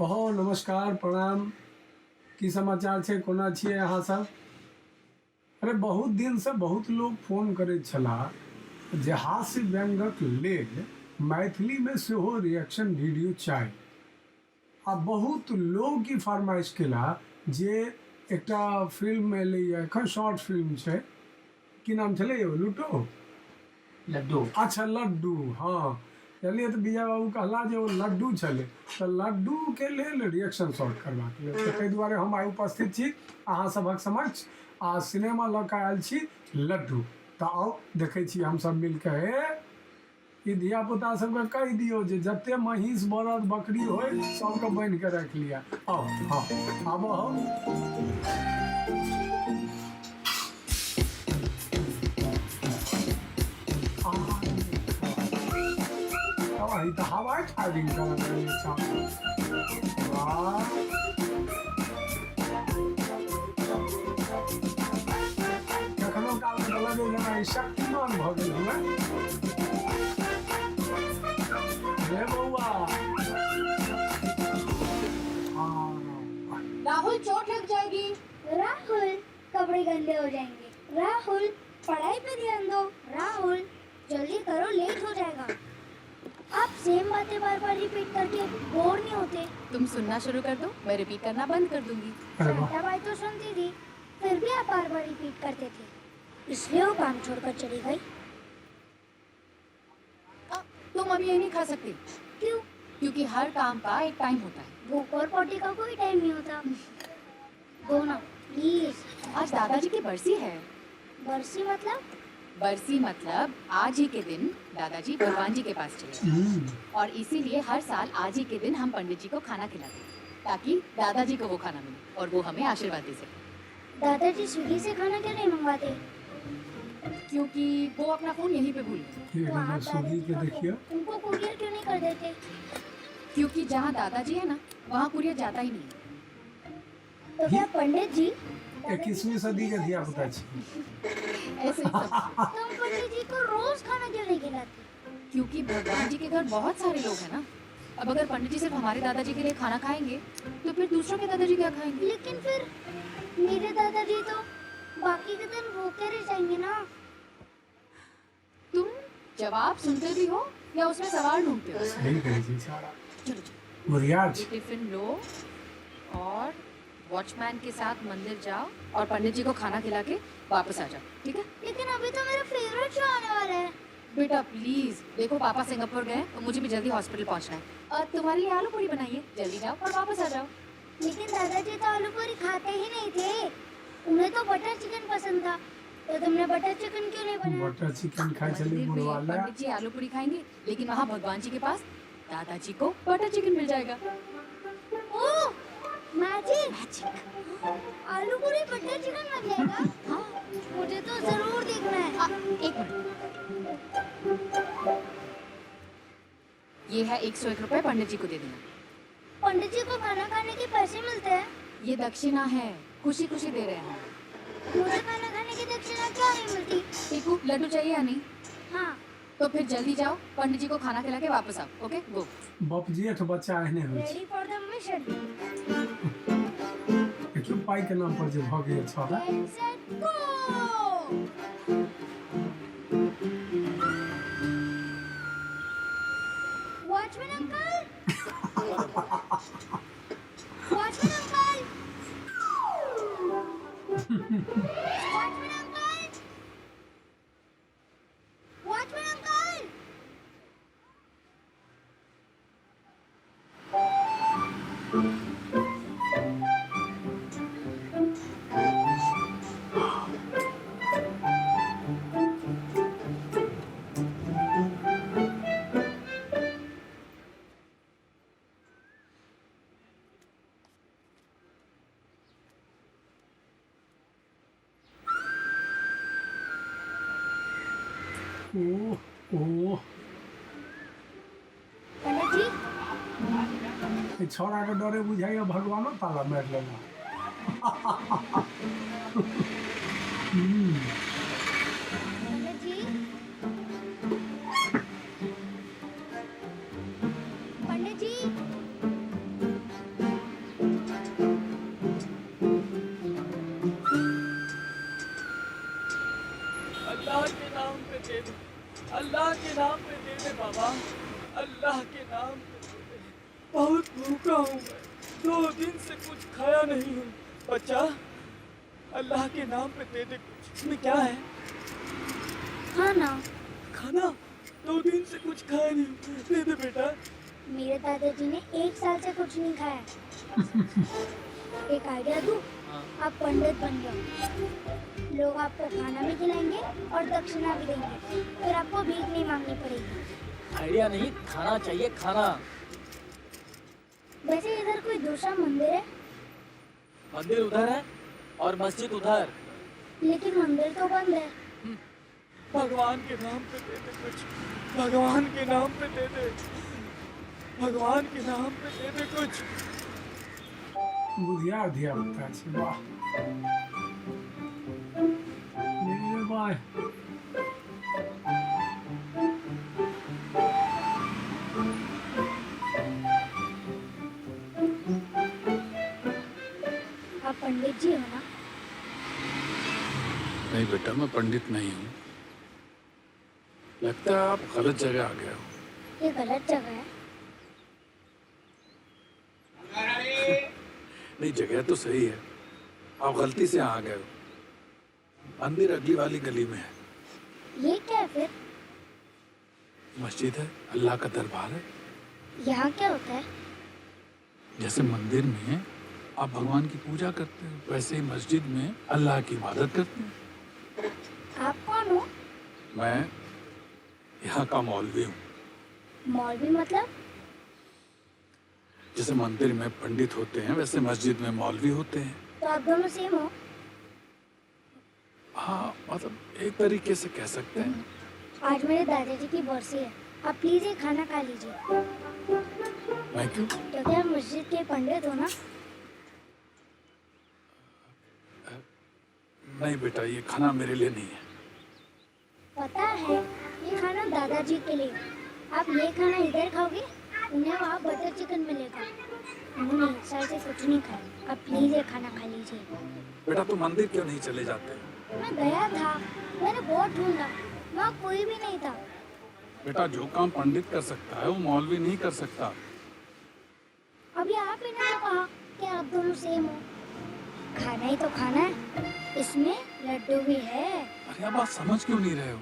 ओहो नमस्कार प्रणाम। की समाचार छै, कोना छियै अहाँ सब? अरे बहुत दिन से बहुत लोग फोन करैत छलाह जे हास्य व्यंगक लेल मैथिली में सेहो रिएक्शन वीडियो चाही। आ बहुत लोग ई फरमाइश केला जे एकटा फिल्म एलैए एखन, शॉर्ट फिल्म छै, की नाम छलै यौ? लूडो? लड्डू। अच्छा लड्डू, हाँ। चलिए तो विजय बाबू कहला जे वो लड्डू छलै, तो लड्डू के लेल रिएक्शन शॉट करबाक लेल, तो ताहि दुआरे हम आइ उपस्थित छी अहाँ सभक समक्ष आ सिनेमा लऽ कऽ आयल छी लड्डू। तऽ आउ देखै छी हमसभ मिलके। हे ई धियापुता सबके कहि दियौ जे जते महींस बरद बकरी होय सबके बान्हि के राखि लिअ। आउ, हाँ आबऽ हम। ही तो हवाई फायरिंग कर रही है। वाह, कखनो काल में तो लगे जेना ई शक्तिमान भऽ गेल हुए। रे बौआ, राहुल चोट लग जाएगी। राहुल कपड़े गंदे हो जाएंगे। राहुल पढ़ाई पे ध्यान दो। राहुल जल्दी करो, लेट हो जाएगा। आप सेम बातें बार बार रिपीट करके बोर नहीं होते? तुम सुनना शुरू कर दो, मैं रिपीट करना बंद कर दूंगी। शांता बाई तो सुनती थी, फिर भी आप बार बार रिपीट करते थे, इसलिए वो काम छोड़कर चली गई। तुम अभी ये नहीं खा सकती। क्यों? क्योंकि हर काम का एक टाइम होता है। भूख और पोटी का कोई टाइम नहीं होता। दो ना प्लीज। आज दादाजी की बरसी है। बरसी मतलब? बरसी मतलब आज ही के दिन दादाजी भगवान जी के पास चले, और इसीलिए हर साल आज ही के दिन हम पंडित जी को खाना खिलाते हैं, ताकि दादाजी को वो खाना मिले और वो हमें आशीर्वाद दे सके। दादाजी स्विगी से खाना क्यों नहीं मंगवाते? क्योंकि वो अपना फोन यहीं पे भूल गए। ये वहाँ स्विगी के देखिए। उनको कुरियर क्यों नहीं कर देते? क्योंकि जहाँ दादाजी है ना, वहाँ कुरियर जाता ही नहीं। तो क्या पंडित जी 21वीं सदी के धियापुता छी। ऐसे ही सब। तुम पंडित जी को रोज खाना क्यों नहीं खिलाते? क्योंकि भगवान जी के घर बहुत सारे लोग हैं ना। अब अगर पंडित जी सिर्फ हमारे दादाजी के लिए खाना खाएंगे तो फिर दूसरों के दादाजी क्या खाएंगे? लेकिन फिर मेरे दादाजी तो बाकी के दिन भूखे रह जाएंगे ना। तुम जवाब सुनते भी हो या उसमें सवाल ढूंढते हो? सही कही जी सारा। चलो चलो, मुरियाज। टिफिन लो और वॉचमैन के साथ मंदिर जाओ और पंडित जी को खाना खिला के वापस आ जाओ, ठीक है? लेकिन अभी तो मेरा फेवरेट शो आने वाला है। बेटा प्लीज देखो, पापा सिंगापुर गए तो मुझे भी जल्दी हॉस्पिटल पहुंचना है, और तुम्हारे लिए आलू पूरी बनाइए, जल्दी जाओ और वापस आ जाओ। लेकिन दादाजी तो आलू पूरी खाते ही नहीं थे, उन्हें तो बटर चिकन पसंद था। तो तुमने बटर चिकन क्यों नहीं बनाया? बटर चिकन खाए चली मंदिर में बुढ़वाला। पंडित जी आलू पूरी खाएंगे, लेकिन वहाँ भगवान जी के पास दादाजी को बटर चिकन मिल जाएगा। ओह मैजिक! आलू पूरी बटर चिकन बन जाएगा? हाँ, मुझे तो जरूर देखना है। एक मिनट, ये है 101 रुपए, पंडित जी को दे देना। पंडित जी को खाना खाने के पैसे मिलते हैं? ये दक्षिणा है, खुशी खुशी दे रहे हैं। मुझे खाना खाने की दक्षिणा क्या नहीं मिलती? टीकू लड्डू चाहिए या नहीं? हाँ। तो फिर जल्दी जाओ, पंडित जी को खाना खिला के वापस आओ। Okay go. बाप जी तो बच्चा एहने होइ छै। Ready for the mission. देखियो पाई के नाम पर जे भऽ गेल छ। Set go. Watchman uncle, watchman uncle, watchman uncle, watchman uncle. Oh oh, Pandit ji, ए छोरा के डरे बुझाइए भगवानो ताला मारि लेला। पंडित जी, पंडित जी, अल्लाह के नाम पे दे दे बाबा, अल्लाह के नाम पे दे दे। बहुत भूखा हूँ मैं, 2 दिन से कुछ खाया नहीं हूँ। बच्चा, अल्लाह के नाम पे दे दे कुछ। इसमें क्या है? खाना। खाना? 2 दिन से कुछ खाया नहीं हूँ, दे दे बेटा। मेरे दादाजी ने 1 साल से कुछ नहीं खाया। एक आइडिया दूँ? आप पंडित बन जाओ, लोग आपको खाना भी खिलाएंगे और दक्षिणा भी देंगे, फिर आपको भीख नहीं मांगनी पड़ेगी। आइडिया नहीं, खाना चाहिए, खाना। वैसे इधर कोई दूसरा मंदिर है? मंदिर उधर है और मस्जिद उधर। लेकिन मंदिर तो बंद है। भगवान के नाम पे दे दे कुछ, भगवान के नाम पे दे दे, भगवान के नाम पे दे दे कुछ। बुधिया धिया होता है। वाह, मेरे भाई आप पंडित जी हो ना? नहीं बेटा, मैं पंडित नहीं हूँ। लगता है आप गलत जगह आ गए हो। ये गलत जगह है। नहीं, जगह तो सही है, आप गलती से आ गए हो। मंदिर अगली वाली गली में है। ये क्या है फिर? मस्जिद है, अल्लाह का दरबार है। यहाँ क्या होता है? जैसे मंदिर में आप भगवान की पूजा करते हो, वैसे ही मस्जिद में अल्लाह की इबादत करते हैं। आप कौन हो? मैं यहाँ का मौलवी हूँ। मौलवी मतलब? जैसे मंदिर में पंडित होते हैं, वैसे मस्जिद में मौलवी होते हैं। तो आप दोनों सेम हो? हाँ, मतलब एक तरीके से कह सकते हैं। आज मेरे दादाजी की बरसी है, आप प्लीज ये खाना खा लीजिए। मैं क्यों? क्योंकि आप मस्जिद के पंडित हो ना। नहीं बेटा, ये खाना मेरे लिए नहीं है। पता है, ये खाना दादाजी के लिए। आप ये खाना इधर खाओगे, उन्हें वहाँ बटर चिकन मिलेगा। उन्होंने 1 साल से कुछ नहीं खाया। आप प्लीज ये खाना खा लीजिए। बेटा, तुम मंदिर क्यों नहीं चले जाते? मैं गया था, मैंने बहुत ढूंढा, वहाँ कोई भी नहीं था। बेटा, जो काम पंडित कर सकता है वो मौलवी नहीं कर सकता। अभी आप ही ने तो कहा कि आप दोनों सेम हो। खाना ही तो खाना है, इसमें लड्डू भी है। अरे आप बात समझ क्यों नहीं रहे हो?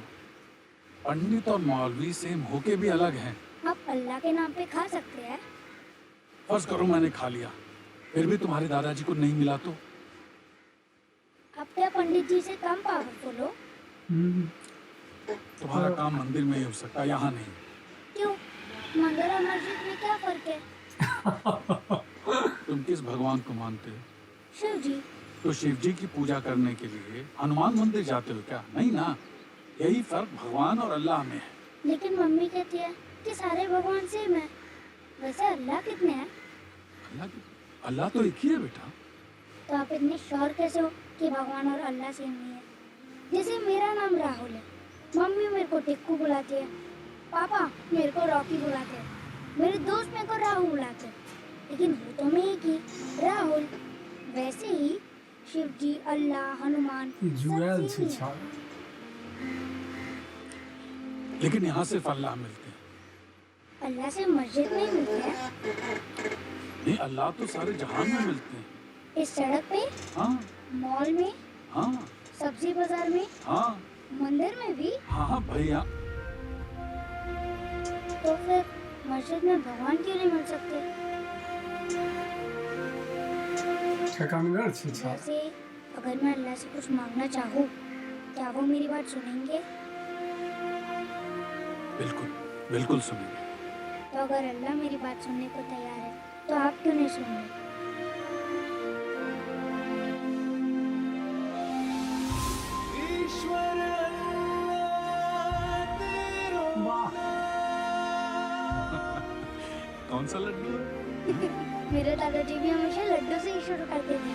पंडित और मौलवी सेम होके भी अलग हैं। आप अल्लाह के नाम पे खा सकते हैं। फर्ज करो मैंने खा लिया, फिर भी तुम्हारे दादाजी को नहीं मिला तो? आप क्या पंडित जी से कम पावरफुल हो? तुम्हारा काम मंदिर में ही हो सकता है, यहाँ नहीं। क्यों? मंदिर और मस्जिद में क्या फर्क है? तुम किस भगवान को मानते हो? शिव जी। तो शिव जी की पूजा करने के लिए हनुमान मंदिर जाते हो क्या? नहीं ना। यही फर्क भगवान और अल्लाह में है। लेकिन मम्मी कहती है कि सारे भगवान सेम है। वैसे अल्लाह कितने हैं? अल्लाह तो एक ही है बेटा। तो आप इतने श्योर कैसे हो कि भगवान और अल्लाह सेम नहीं है? जैसे मेरा नाम राहुल है, मम्मी मेरे को टिक्कू बुलाती है, पापा मेरे को रॉकी बुलाते हैं, मेरे दोस्त मेरे को राहुल बुलाते हैं, लेकिन वो तो मैं एक ही, राहुल। वैसे ही शिव जी, अल्लाह, हनुमान जुएल सब से सेम ही छा। है। लेकिन यहाँ सिर्फ अल्लाह मिलते हैं। अल्लाह से मस्जिद में मिलते हैं? नहीं, अल्लाह तो सारे जहान में मिलते हैं। इस सड़क पे, हाँ मॉल में, हाँ सब्जी बाजार में, हाँ मंदिर में भी। हाँ भैया। तो फिर मस्जिद में भगवान क्यों नहीं मिल सकते? ठेकानगढ़ से छा। जैसे अगर मैं अल्लाह से कुछ मांगना चाहूँ, क्या वो मेरी बात सुनेंगे? बिल्कुल बिल्कुल सुनेंगे। तो अगर अल्लाह मेरी बात सुनने को तैयार है, तो आप क्यों नहीं सुनेंगे? वाह, कौन सा लड्डू है? मेरे दादाजी भी हमेशा लड्डू से ही शुरू करते थे।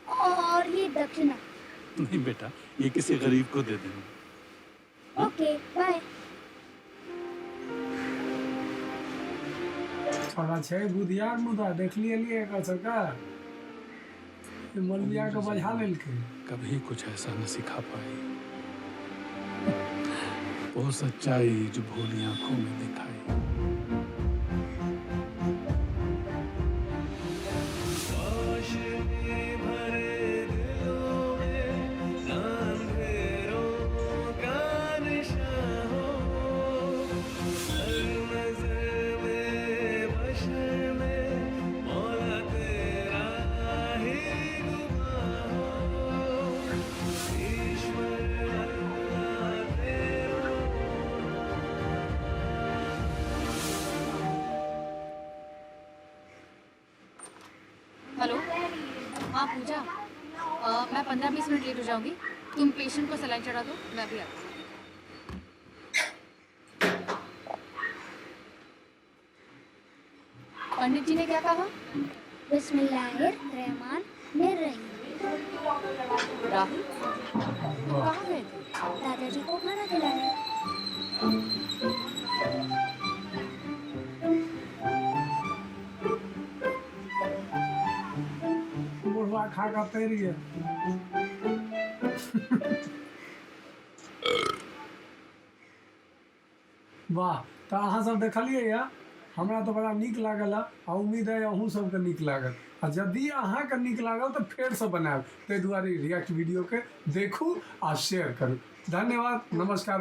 और ये दक्षिणा। नहीं बेटा, ये किसी गरीब को दे देना। Okay, bye. छोड़ा छै बुधियार मुदा देखलिए लिए एकर सबका मौलविया के बजा लेलकै। कभी कुछ ऐसा न सिखा पाई वो सच्चाई जो भोली आंखों में दिखाई। हेलो, हाँ पूजा, मैं 15-20 मिनट लेट हो जाऊंगी। तुम पेशेंट को सलाइन चढ़ा दो, मैं भी आती हूँ। पंडित जी ने क्या कहा? बिस्मिल्लाहिर्रहमानिर्रहीम। राहुल, तुम कहाँ गए थे? दादाजी को खाना खिलाने। बुढ़वा खा का तैर गया। वाह, तो अहाँ सब देखलिए या हमरा तो बड़ा नीक लागल आ उम्मीद है अहूँ सबके नीक लागल। आ यदि अहाँके नीक लागल तो फेर से बनायब, ताहि दुआरे रिएक्ट वीडियो के देखू आ शेयर करू। धन्यवाद, नमस्कार।